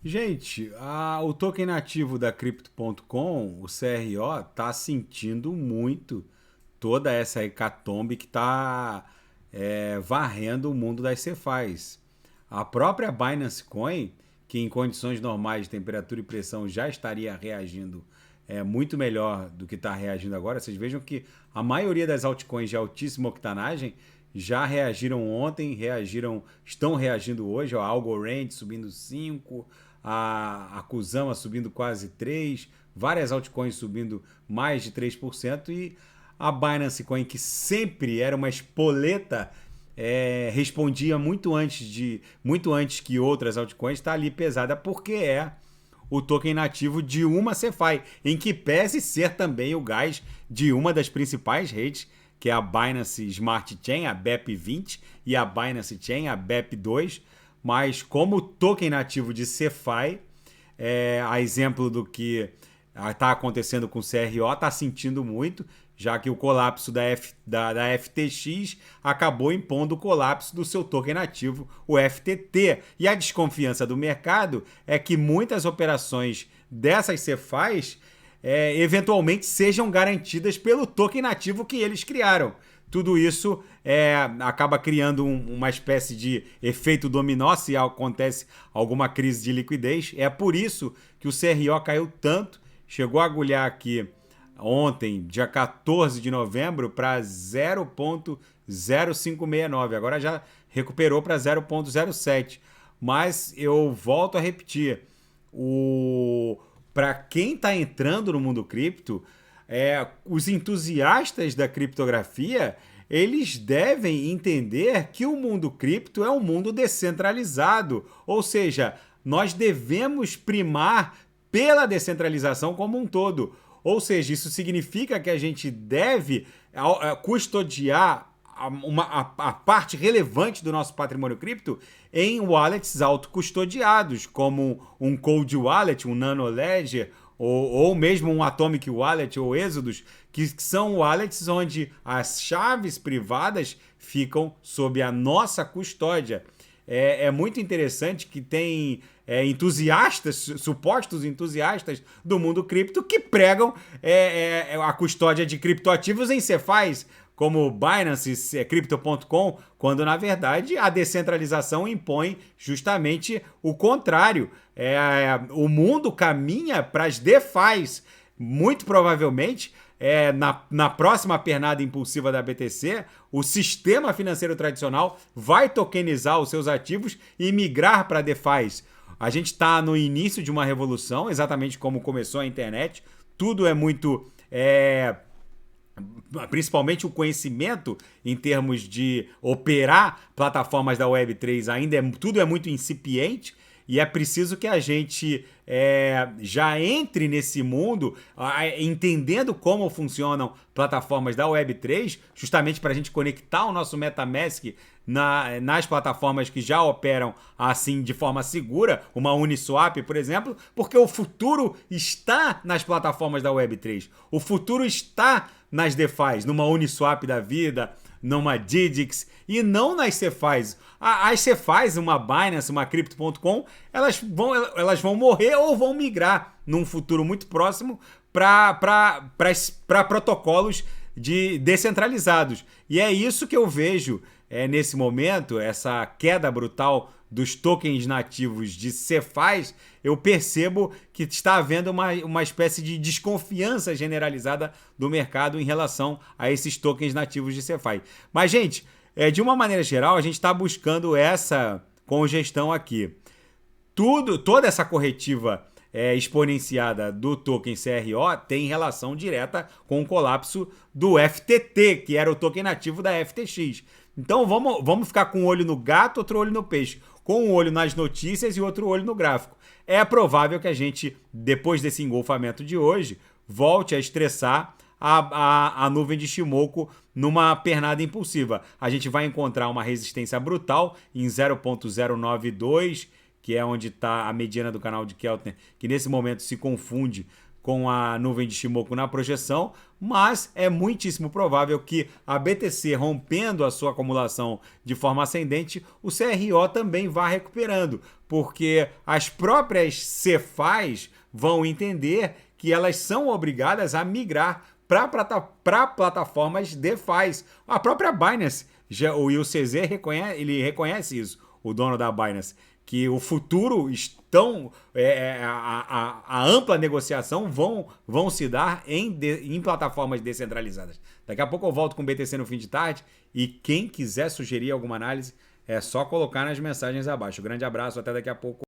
Gente, o token nativo da Crypto.com, o CRO, está sentindo muito toda essa hecatombe que está varrendo o mundo das CeFis. A própria Binance Coin, que em condições normais de temperatura e pressão já estaria reagindo muito melhor do que está reagindo agora. Vocês vejam que a maioria das altcoins de altíssima octanagem já reagiram ontem, estão reagindo hoje. A Algorand subindo 5, a Kusama subindo quase 3, várias altcoins subindo mais de 3% e a Binance Coin, que sempre era uma espoleta, respondia muito antes que outras altcoins, está ali pesada porque é o token nativo de uma CeFi, em que pese ser também o gás de uma das principais redes, que é a Binance Smart Chain, a BEP20, e a Binance Chain, a BEP2, mas como token nativo de CeFi, a exemplo do que está acontecendo com o CRO, está sentindo muito, já que o colapso da FTX acabou impondo o colapso do seu token nativo, o FTT. E a desconfiança do mercado é que muitas operações dessas CeFis eventualmente sejam garantidas pelo token nativo que eles criaram. Tudo isso acaba criando uma espécie de efeito dominó se acontece alguma crise de liquidez. É por isso que o CRO caiu tanto, chegou a agulhar aqui ontem, dia 14 de novembro, para 0,0569. Agora já recuperou para 0,07. Mas eu volto a repetir, para quem está entrando no mundo cripto, os entusiastas da criptografia, eles devem entender que o mundo cripto é um mundo descentralizado, ou seja, nós devemos primar pela descentralização como um todo. Ou seja, isso significa que a gente deve custodiar a parte relevante do nosso patrimônio cripto em wallets autocustodiados, como um Cold Wallet, um Nano Ledger, ou mesmo um Atomic Wallet ou Exodus, que são wallets onde as chaves privadas ficam sob a nossa custódia. É muito interessante que tem supostos entusiastas do mundo cripto que pregam a custódia de criptoativos em CeFis, como Binance, Crypto.com, quando na verdade a descentralização impõe justamente o contrário. O mundo caminha para as DeFis. Muito provavelmente, na próxima pernada impulsiva da BTC, o sistema financeiro tradicional vai tokenizar os seus ativos e migrar para DeFis. A gente está no início de uma revolução, exatamente como começou a internet. Tudo é muito... principalmente o conhecimento em termos de operar plataformas da Web3 tudo é muito incipiente e é preciso que a gente já entre nesse mundo entendendo como funcionam plataformas da Web3, justamente para a gente conectar o nosso MetaMask nas plataformas que já operam assim de forma segura, uma Uniswap, por exemplo, porque o futuro está nas plataformas da Web3. O futuro está nas DeFis, numa Uniswap da vida, numa Didix e não nas CeFis. As CeFis, uma Binance, uma Crypto.com, elas vão morrer ou vão migrar num futuro muito próximo para protocolos descentralizados. E é isso que eu vejo nesse momento, essa queda brutal dos tokens nativos de CeFis. Eu percebo que está havendo uma espécie de desconfiança generalizada do mercado em relação a esses tokens nativos de CeFi. Mas, gente, de uma maneira geral, a gente está buscando essa congestão aqui. Toda essa corretiva exponenciada do token CRO tem relação direta com o colapso do FTT, que era o token nativo da FTX. Então vamos ficar com um olho no gato, outro olho no peixe, com um olho nas notícias e outro olho no gráfico. É provável que a gente, depois desse engolfamento de hoje, volte a estressar a nuvem de Shimoku numa pernada impulsiva. A gente vai encontrar uma resistência brutal em 0,092, que é onde está a mediana do canal de Keltner, que nesse momento se confunde com a nuvem de Shimoku na projeção, mas é muitíssimo provável que a BTC rompendo a sua acumulação de forma ascendente, o CRO também vá recuperando, porque as próprias Cefais vão entender que elas são obrigadas a migrar para plataformas DeFi. A própria Binance, o Will CZ ele reconhece isso, o dono da Binance, que o futuro a ampla negociação vão se dar em plataformas descentralizadas. Daqui a pouco eu volto com o BTC no fim de tarde e quem quiser sugerir alguma análise é só colocar nas mensagens abaixo. Grande abraço, até daqui a pouco.